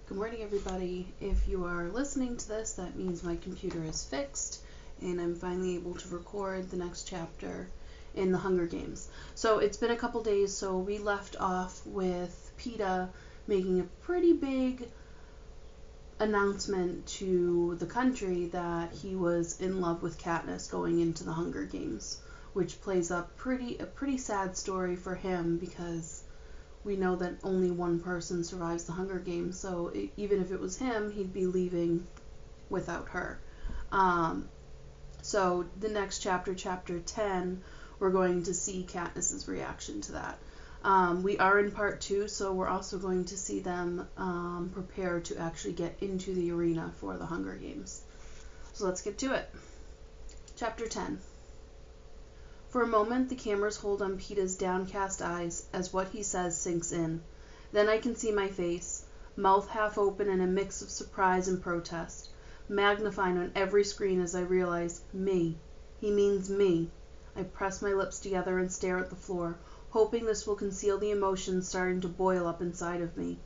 Good morning, everybody. If you are listening to this, that means my computer is fixed and I'm finally able to record the next chapter in the Hunger Games. So it's been a couple days, so we left off with Peeta making a pretty big announcement to the country that he was in love with Katniss going into the Hunger Games, which plays up a pretty sad story for him because we know that only one person survives the Hunger Games, so even if it was him, he'd be leaving without her. So the next chapter, chapter 10, we're going to see Katniss's reaction to that. We are in part 2, so we're also going to see them prepare to actually get into the arena for the Hunger Games. So let's get to it. Chapter 10. For a moment, the camera's hold on Peeta's downcast eyes as what he says sinks in. Then I can see my face, mouth half open in a mix of surprise and protest, magnified on every screen as I realize, me. He means me. I press my lips together and stare at the floor, hoping this will conceal the emotions starting to boil up inside of me.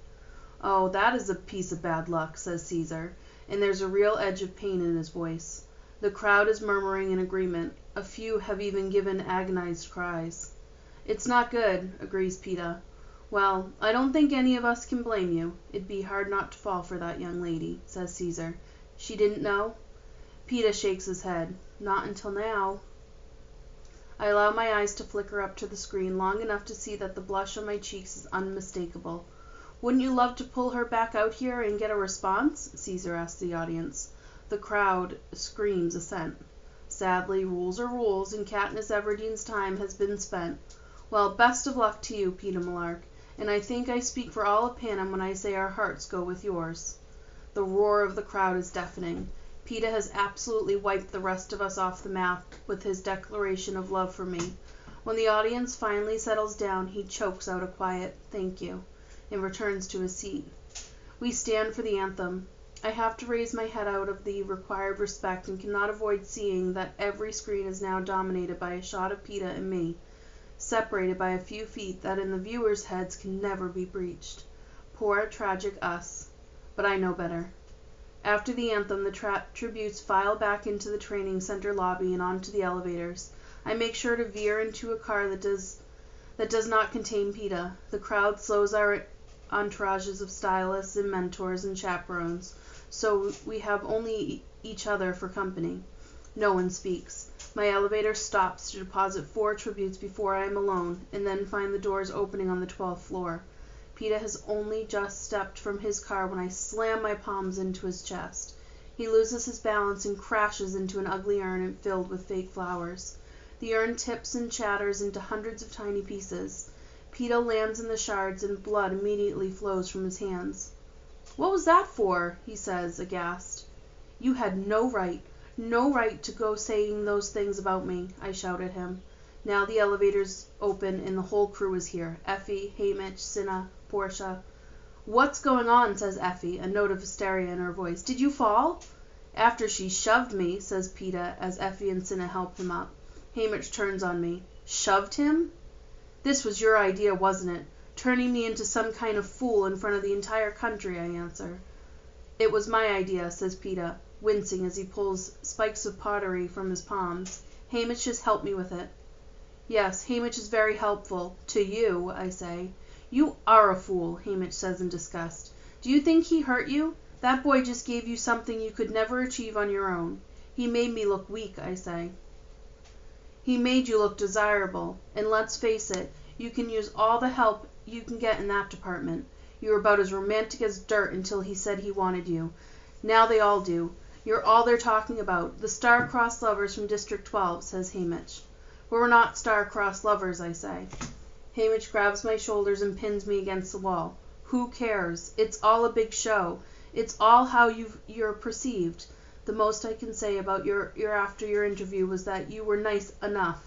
Oh, that is a piece of bad luck, says Caesar, and there's a real edge of pain in his voice. The crowd is murmuring in agreement. A few have even given agonized cries. It's not good, agrees Peeta. Well, I don't think any of us can blame you. It'd be hard not to fall for that young lady, says Caesar. She didn't know? Peeta shakes his head. Not until now. I allow my eyes to flicker up to the screen long enough to see that the blush on my cheeks is unmistakable. Wouldn't you love to pull her back out here and get a response? Caesar asks the audience. The crowd screams assent. Sadly, rules are rules, and Katniss Everdeen's time has been spent. Well, best of luck to you, Peeta Mellark, and I think I speak for all of Panem when I say our hearts go with yours. The roar of the crowd is deafening. Peeta has absolutely wiped the rest of us off the map with his declaration of love for me. When the audience finally settles down, he chokes out a quiet "thank you" and returns to his seat. We stand for the anthem. I have to raise my head out of the required respect and cannot avoid seeing that every screen is now dominated by a shot of Peeta and me, separated by a few feet that in the viewers' heads can never be breached. Poor, tragic us. But I know better. After the anthem, the tributes file back into the training center lobby and onto the elevators. I make sure to veer into a car that does not contain Peeta. The crowd slows our entourages of stylists and mentors and chaperones, so we have only each other for company. No one speaks. My elevator stops to deposit 4 tributes before I am alone, and then find the doors opening on the 12th floor. Peeta has only just stepped from his car when I slam my palms into his chest. He loses his balance and crashes into an ugly urn filled with fake flowers. The urn tips and shatters into hundreds of tiny pieces. Peeta lands in the shards and blood immediately flows from his hands. What was that for? He says, aghast. You had no right to go saying those things about me, I shout at him. Now the elevators open and the whole crew is here. Effie, Haymitch, Cinna, Portia. What's going on, says Effie, a note of hysteria in her voice. Did you fall? After she shoved me, says Peeta as Effie and Cinna help him up. Haymitch turns on me. Shoved him? This was your idea, wasn't it? Turning me into some kind of fool in front of the entire country, I answer. It was my idea, says Peeta, wincing as he pulls spikes of pottery from his palms. Haymitch just helped me with it. Yes, Haymitch is very helpful. To you, I say. You are a fool, Haymitch says in disgust. Do you think he hurt you? That boy just gave you something you could never achieve on your own. He made me look weak, I say. He made you look desirable, and let's face it, you can use all the help you can get in that department. You were about as romantic as dirt until he said he wanted you. Now they all do. You're all they're talking about. The star-crossed lovers from District 12, says Haymitch. But we're not star-crossed lovers, I say. Haymitch grabs my shoulders and pins me against the wall. Who cares? It's all a big show. It's all how you're perceived. The most I can say about your after your interview was that you were nice enough.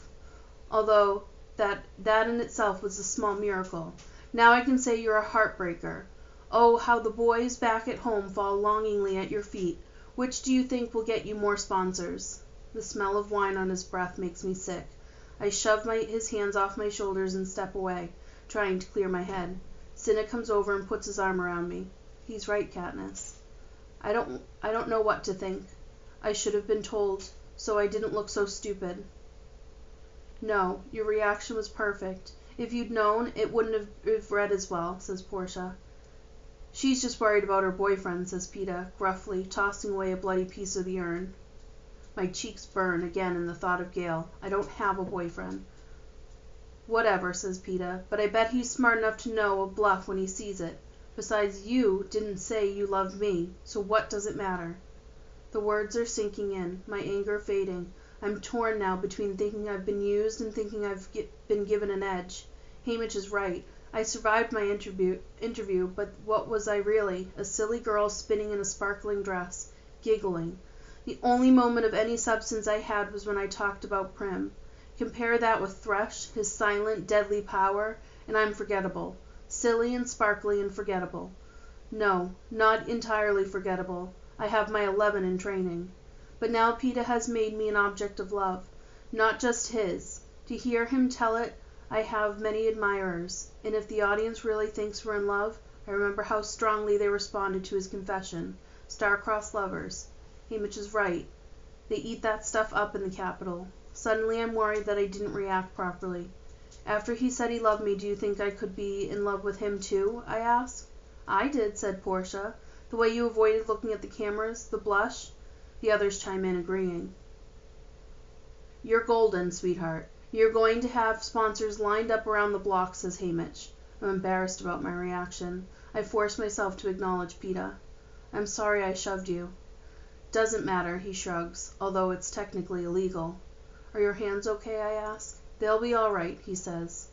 Although that in itself was a small miracle. Now I can say you're a heartbreaker. Oh, how the boys back at home fall longingly at your feet. Which do you think will get you more sponsors? The smell of wine on his breath makes me sick. I shove his hands off my shoulders and step away, trying to clear my head. Cinna comes over and puts his arm around me. He's right, Katniss. I don't know what to think. I should have been told, so I didn't look so stupid. No, your reaction was perfect. If you'd known, it wouldn't have read as well, says Portia. She's just worried about her boyfriend, says Peeta, gruffly, tossing away a bloody piece of the urn. My cheeks burn again in the thought of Gale. I don't have a boyfriend. Whatever, says Peeta, but I bet he's smart enough to know a bluff when he sees it. Besides, you didn't say you loved me, so what does it matter? The words are sinking in, my anger fading. I'm torn now between thinking I've been used and thinking I've been given an edge. Haymitch is right. I survived my interview, but what was I really? A silly girl spinning in a sparkling dress, giggling. The only moment of any substance I had was when I talked about Prim. Compare that with Thresh, his silent, deadly power, and I'm forgettable. Silly and sparkly and forgettable. No, not entirely forgettable. I have my 11 in training. But now Peeta has made me an object of love. Not just his. To hear him tell it, I have many admirers, and if the audience really thinks we're in love, I remember how strongly they responded to his confession. Star-crossed lovers. Haymitch is right. They eat that stuff up in the Capitol. Suddenly I'm worried that I didn't react properly. After he said he loved me, do you think I could be in love with him too? I asked. I did, said Portia. The way you avoided looking at the cameras, the blush. The others chime in, agreeing. You're golden, sweetheart. You're going to have sponsors lined up around the block, says Haymitch. I'm embarrassed about my reaction. I force myself to acknowledge Peeta. I'm sorry I shoved you. Doesn't matter, he shrugs, although it's technically illegal. Are your hands okay, I ask. They'll be all right, he says.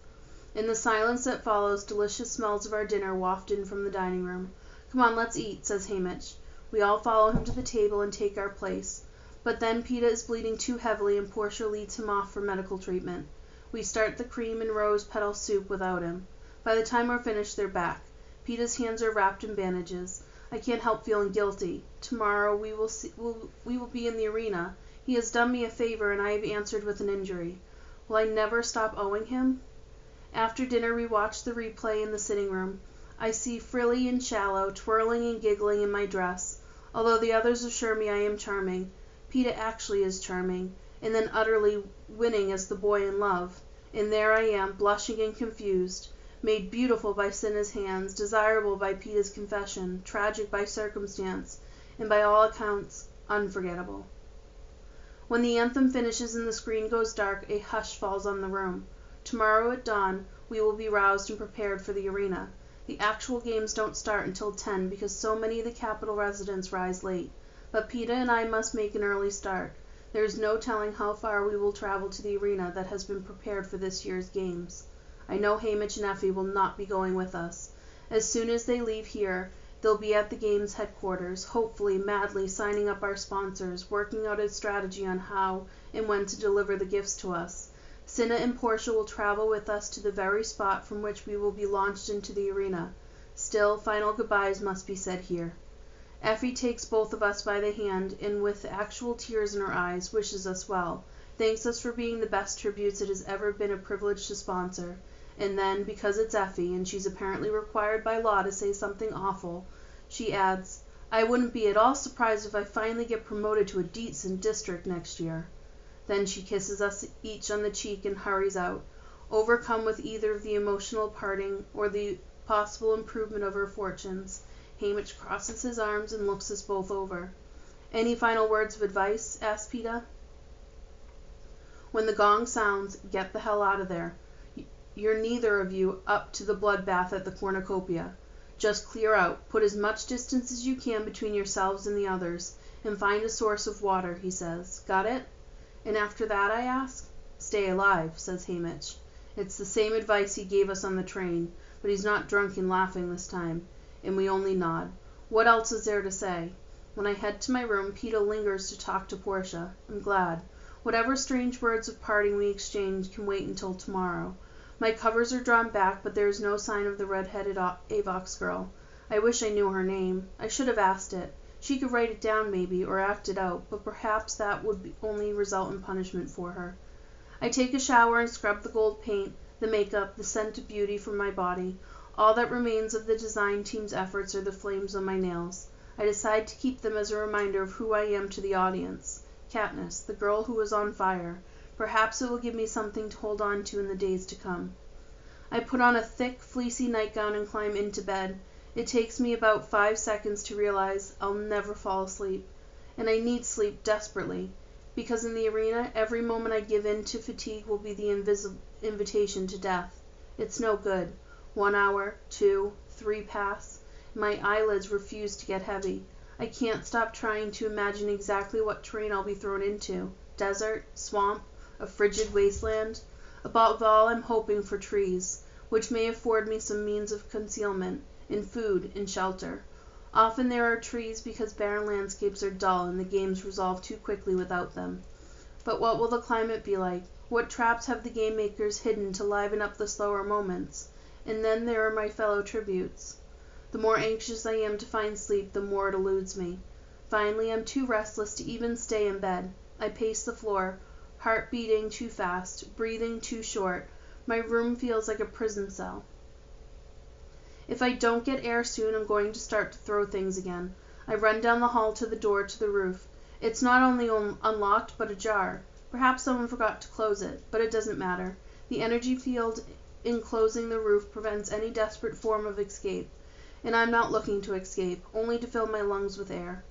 In the silence that follows, delicious smells of our dinner waft in from the dining room. Come on, let's eat, says Haymitch. We all follow him to the table and take our place. But then Peeta is bleeding too heavily and Portia leads him off for medical treatment. We start the cream and rose petal soup without him. By the time we're finished, they're back. Peeta's hands are wrapped in bandages. I can't help feeling guilty. Tomorrow we will be in the arena. He has done me a favor and I have answered with an injury. Will I never stop owing him? After dinner we watch the replay in the sitting room. I see Frilly and Shallow twirling and giggling in my dress. Although the others assure me I am charming, Peeta actually is charming, and then utterly winning as the boy in love. And there I am, blushing and confused, made beautiful by Cinna's hands, desirable by Peeta's confession, tragic by circumstance, and by all accounts, unforgettable. When the anthem finishes and the screen goes dark, a hush falls on the room. Tomorrow at dawn, we will be roused and prepared for the arena. The actual games don't start until 10 because so many of the Capitol residents rise late. But Peeta and I must make an early start. There is no telling how far we will travel to the arena that has been prepared for this year's games. I know Haymitch and Effie will not be going with us. As soon as they leave here, they'll be at the games headquarters, hopefully madly signing up our sponsors, working out a strategy on how and when to deliver the gifts to us. Cinna and Portia will travel with us to the very spot from which we will be launched into the arena. Still, final goodbyes must be said here. Effie takes both of us by the hand and with actual tears in her eyes wishes us well, thanks us for being the best tributes it has ever been a privilege to sponsor, and then, because it's Effie and she's apparently required by law to say something awful, she adds, I wouldn't be at all surprised if I finally get promoted to a decent district next year. Then she kisses us each on the cheek and hurries out, overcome with either the emotional parting or the possible improvement of her fortunes. Haymitch crosses his arms and looks us both over. Any final words of advice? asks Peeta. When the gong sounds, get the hell out of there. You're neither of you up to the bloodbath at the cornucopia. Just clear out, put as much distance as you can between yourselves and the others, and find a source of water, he says. Got it? And after that, I ask? Stay alive, says Haymitch. It's the same advice he gave us on the train, but he's not drunk and laughing this time. And we only nod. What else is there to say? When I head to my room, Peeta lingers to talk to Portia. I'm glad. Whatever strange words of parting we exchange can wait until tomorrow. My covers are drawn back, but there is no sign of the red-headed Avox girl. I wish I knew her name. I should have asked it. She could write it down maybe, or act it out, but perhaps that would only result in punishment for her. I take a shower and scrub the gold paint, the makeup, the scent of beauty from my body. All that remains of the design team's efforts are the flames on my nails. I decide to keep them as a reminder of who I am to the audience. Katniss, the girl who was on fire. Perhaps it will give me something to hold on to in the days to come. I put on a thick, fleecy nightgown and climb into bed. It takes me about 5 seconds to realize I'll never fall asleep. And I need sleep desperately, because in the arena, every moment I give in to fatigue will be the invitation to death. It's no good. 1 hour, 2, 3 pass. My eyelids refuse to get heavy. I can't stop trying to imagine exactly what terrain I'll be thrown into. Desert, swamp, a frigid wasteland. Above all, I'm hoping for trees, which may afford me some means of concealment, in food, in shelter. Often there are trees because barren landscapes are dull and the games resolve too quickly without them. But what will the climate be like? What traps have the game makers hidden to liven up the slower moments? And then there are my fellow tributes. The more anxious I am to find sleep, the more it eludes me. Finally, I'm too restless to even stay in bed. I pace the floor, heart beating too fast, breathing too short. My room feels like a prison cell. If I don't get air soon, I'm going to start to throw things again. I run down the hall to the door to the roof. It's not only unlocked, but ajar. Perhaps someone forgot to close it, but it doesn't matter. The energy field enclosing the roof prevents any desperate form of escape. And I'm not looking to escape, only to fill my lungs with air.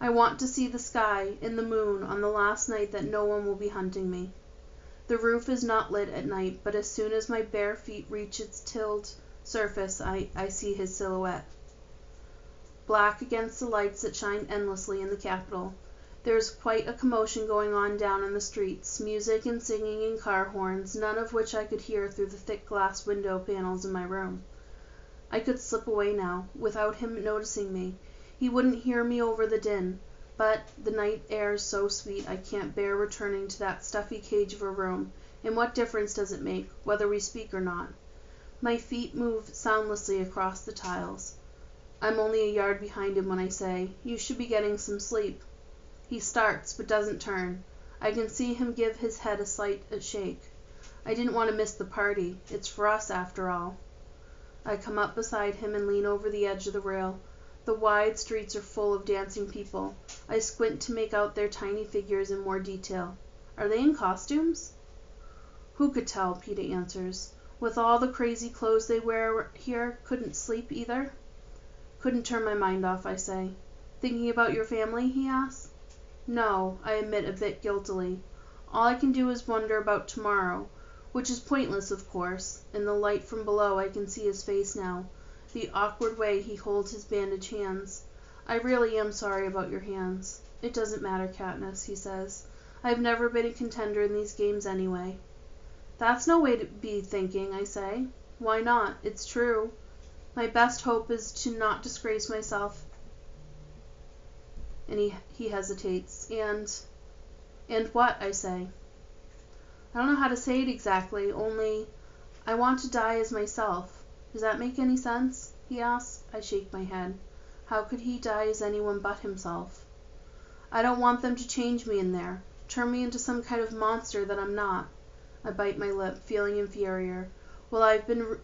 I want to see the sky and the moon on the last night that no one will be hunting me. The roof is not lit at night, but as soon as my bare feet reach its tilled surface, I see his silhouette. Black against the lights that shine endlessly in the Capitol. There is quite a commotion going on down in the streets, music and singing and car horns, none of which I could hear through the thick glass window panels in my room. I could slip away now, without him noticing me. He wouldn't hear me over the din, but the night air is so sweet I can't bear returning to that stuffy cage of a room, and what difference does it make, whether we speak or not? My feet move soundlessly across the tiles. I'm only a yard behind him when I say, "You should be getting some sleep." He starts, but doesn't turn. I can see him give his head a slight shake. I didn't want to miss the party. It's for us, after all. I come up beside him and lean over the edge of the rail. The wide streets are full of dancing people. I squint to make out their tiny figures in more detail. Are they in costumes? Who could tell, Peeta answers. With all the crazy clothes they wear here, couldn't sleep either? Couldn't turn my mind off, I say. Thinking about your family, he asks. No, I admit a bit guiltily. All I can do is wonder about tomorrow, which is pointless, of course. In the light from below I can see his face now, the awkward way he holds his bandaged hands. I really am sorry about your hands. It doesn't matter, Katniss, he says. I've never been a contender in these games anyway. That's no way to be thinking, I say. Why not? It's true. My best hope is to not disgrace myself. And he hesitates. And what? I say. I don't know how to say it exactly, only I want to die as myself. Does that make any sense? He asks. I shake my head. How could he die as anyone but himself? I don't want them to change me in there, turn me into some kind of monster that I'm not. I bite my lip, feeling inferior. Well, I've been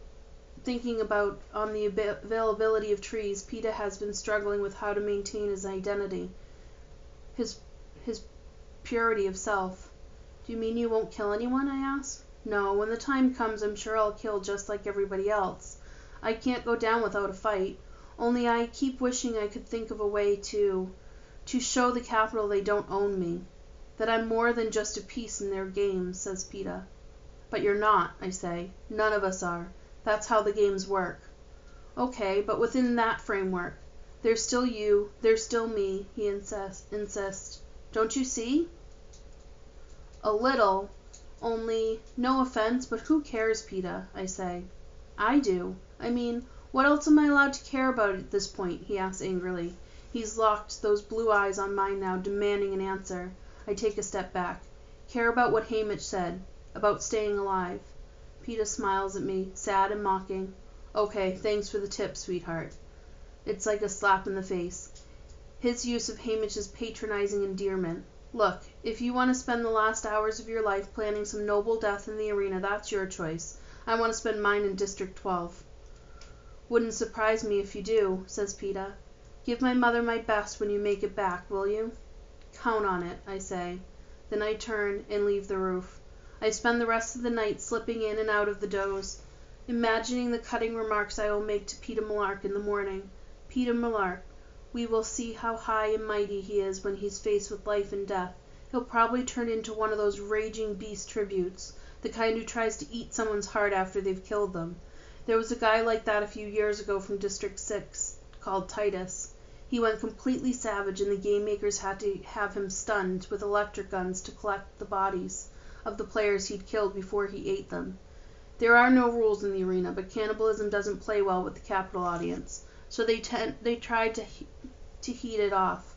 thinking about on the availability of trees. Peeta has been struggling with how to maintain his identity, his purity of self. Do you mean you won't kill anyone? I ask. No, when the time comes, I'm sure I'll kill just like everybody else. I can't go down without a fight. Only I keep wishing I could think of a way to show the Capitol they don't own me. That I'm more than just a piece in their games, says Peeta. But you're not, I say. None of us are. That's how the games work. Okay, but within that framework. There's still you, there's still me, he insists. Don't you see? A little. Only, no offense, but who cares, Peeta? I say. I do. I mean, what else am I allowed to care about at this point? He asks angrily. He's locked those blue eyes on mine now, demanding an answer. I take a step back. Care about what Haymitch said. About staying alive. Peeta smiles at me, sad and mocking. Okay, thanks for the tip, sweetheart. It's like a slap in the face. His use of Haymitch's patronizing endearment. Look, if you want to spend the last hours of your life planning some noble death in the arena, that's your choice. I want to spend mine in District 12. Wouldn't surprise me if you do, says Peeta. Give my mother my best when you make it back, will you? Count on it, I say. Then I turn and leave the roof. I spend the rest of the night slipping in and out of the doze, imagining the cutting remarks I will make to Peeta Mellark in the morning. Peeta Mellark, we will see how high and mighty he is when he's faced with life and death. He'll probably turn into one of those raging beast tributes, the kind who tries to eat someone's heart after they've killed them. There was a guy like that a few years ago from District 6, called Titus. He went completely savage, and the game makers had to have him stunned with electric guns to collect the bodies of the players he'd killed before he ate them. There are no rules in the arena, but cannibalism doesn't play well with the capital audience, so they tried to heat it off.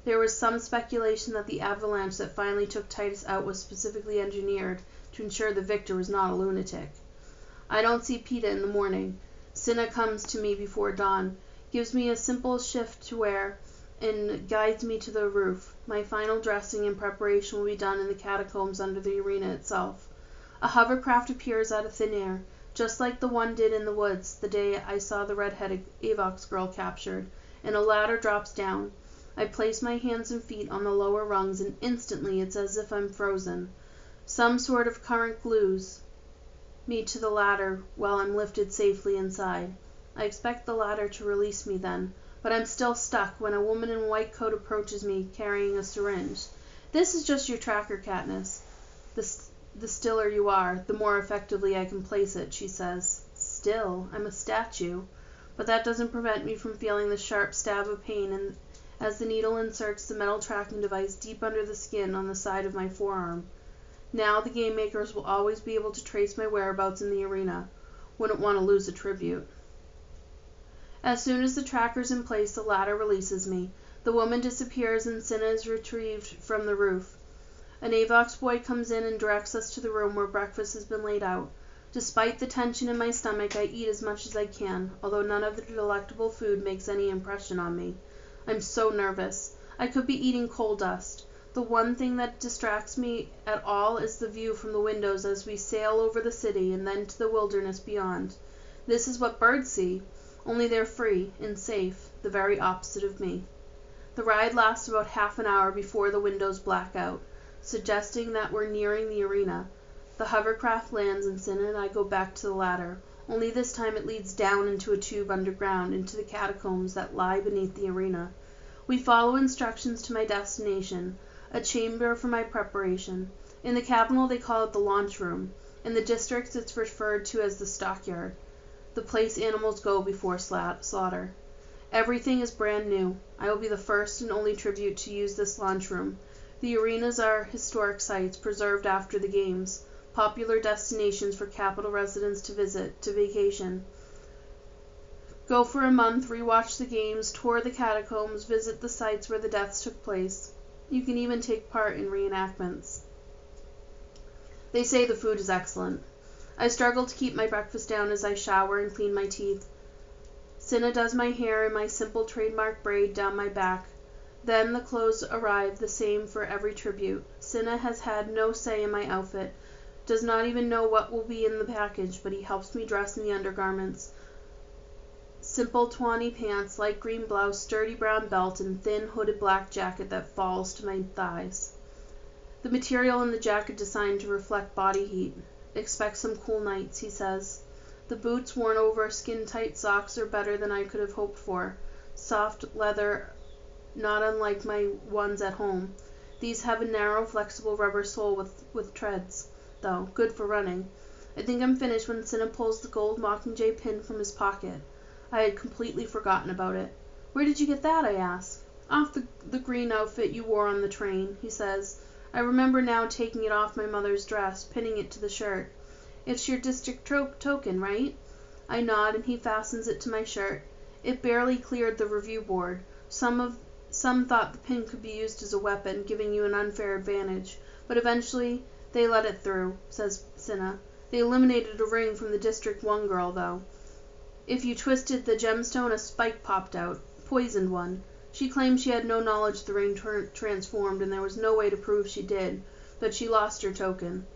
There was some speculation that the avalanche that finally took Titus out was specifically engineered to ensure the victor was not a lunatic. I don't see Peeta in the morning. Cinna comes to me before dawn, gives me a simple shift to wear, and guides me to the roof. My final dressing and preparation will be done in the catacombs under the arena itself. A hovercraft appears out of thin air, just like the one did in the woods the day I saw the red-headed Avox girl captured, and a ladder drops down. I place my hands and feet on the lower rungs, and instantly it's as if I'm frozen. Some sort of current glues me to the ladder while I'm lifted safely inside. I expect the ladder to release me then, but I'm still stuck when a woman in a white coat approaches me carrying a syringe. This is just your tracker, Katniss. The stiller you are, the more effectively I can place it, she says. Still, I'm a statue. But that doesn't prevent me from feeling the sharp stab of pain as the needle inserts the metal tracking device deep under the skin on the side of my forearm. Now the game makers will always be able to trace my whereabouts in the arena. Wouldn't want to lose a tribute. As soon as the tracker's in place, the ladder releases me. The woman disappears and Cinna is retrieved from the roof. An Avox boy comes in and directs us to the room where breakfast has been laid out. Despite the tension in my stomach, I eat as much as I can, although none of the delectable food makes any impression on me. I'm so nervous. I could be eating coal dust. The one thing that distracts me at all is the view from the windows as we sail over the city and then to the wilderness beyond. This is what birds see, only they're free and safe, the very opposite of me. The ride lasts about half an hour before the windows black out, suggesting that we're nearing the arena. The hovercraft lands and Cinna and I go back to the ladder, only this time it leads down into a tube underground into the catacombs that lie beneath the arena. We follow instructions to my destination, a chamber for my preparation. In the capital they call it the launch room. In the districts it's referred to as the stockyard, the place animals go before slaughter. Everything is brand new. I will be the first and only tribute to use this launch room. The arenas are historic sites preserved after the games, popular destinations for capital residents to visit, to vacation. Go for a month, rewatch the games, tour the catacombs, visit the sites where the deaths took place. You can even take part in reenactments. They say the food is excellent. I struggle to keep my breakfast down as I shower and clean my teeth. Cinna does my hair in my simple trademark braid down my back. Then the clothes arrive, the same for every tribute. Cinna has had no say in my outfit, does not even know what will be in the package, but he helps me dress in the undergarments. Simple tawny pants, light green blouse, sturdy brown belt, and thin hooded black jacket that falls to my thighs. The material in the jacket designed to reflect body heat. Expect some cool nights, he says. The boots worn over skin-tight socks are better than I could have hoped for. Soft leather, not unlike my ones at home. These have a narrow, flexible rubber sole with treads, though, good for running. I think I'm finished when Cinna pulls the gold Mockingjay pin from his pocket. I had completely forgotten about it. Where did you get that, I ask. Off the green outfit you wore on the train, he says. I remember now taking it off my mother's dress, pinning it to the shirt. It's your district token, right? I nod and he fastens it to my shirt. It barely cleared the review board. Some thought the pin could be used as a weapon, giving you an unfair advantage, but eventually they let it through, says Cinna. They eliminated a ring from the District 1 girl, though. If you twisted the gemstone, a spike popped out. Poisoned one. She claimed she had no knowledge the ring transformed, and there was no way to prove she did, but she lost her token.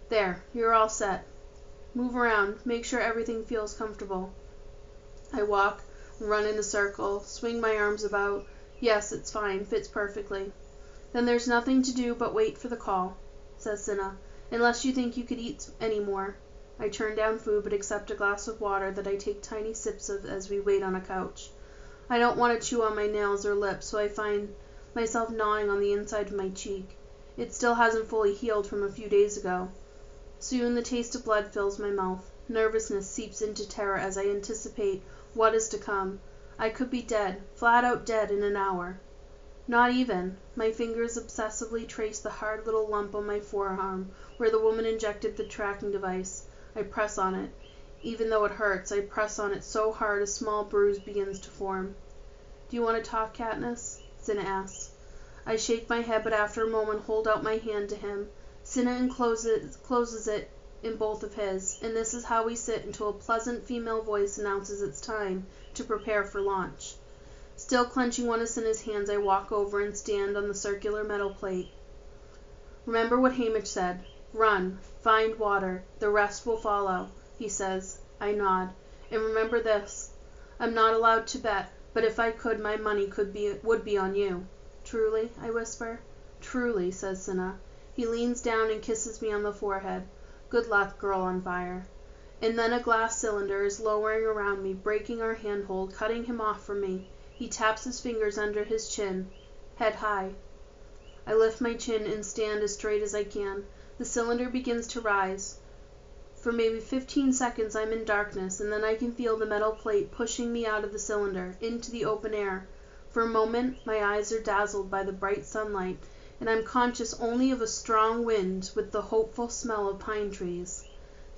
There, you're all set. Move around. Make sure everything feels comfortable. I walk, run in a circle, swing my arms about. Yes, it's fine, fits perfectly. Then there's nothing to do but wait for the call, says Cinna, unless you think you could eat any more. I turn down food but accept a glass of water that I take tiny sips of as we wait on a couch. I don't want to chew on my nails or lips, so I find myself gnawing on the inside of my cheek. It still hasn't fully healed from a few days ago. Soon the taste of blood fills my mouth. Nervousness seeps into terror as I anticipate what is to come. I could be dead, flat out dead in an hour. Not even. My fingers obsessively trace the hard little lump on my forearm where the woman injected the tracking device. I press on it. Even though it hurts, I press on it so hard a small bruise begins to form. Do you want to talk, Katniss? Cinna asks. I shake my head, but after a moment hold out my hand to him. Cinna closes it in both of his, and this is how we sit until a pleasant female voice announces it's time to prepare for launch. Still clenching one of Cinna's hands, I walk over and stand on the circular metal plate. Remember what Haymitch said. Run. Find water. The rest will follow, he says. I nod. And remember this. I'm not allowed to bet, but if I could, my money would be on you. Truly? I whisper. Truly, says Cinna. He leans down and kisses me on the forehead. Good luck, girl on fire. And then a glass cylinder is lowering around me, breaking our handhold, cutting him off from me. He taps his fingers under his chin. Head high. I lift my chin and stand as straight as I can. The cylinder begins to rise. For maybe 15 seconds I'm in darkness, and then I can feel the metal plate pushing me out of the cylinder, into the open air. For a moment my eyes are dazzled by the bright sunlight, and I'm conscious only of a strong wind with the hopeful smell of pine trees.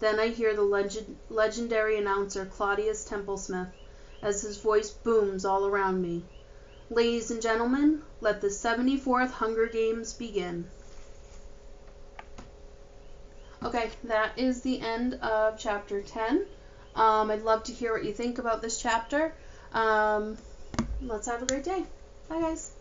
Then I hear the legendary announcer Claudius Templesmith, as his voice booms all around me. Ladies and gentlemen, let the 74th Hunger Games begin. Okay, that is the end of chapter 10. I'd love to hear what you think about this chapter. Let's have a great day. Bye, guys.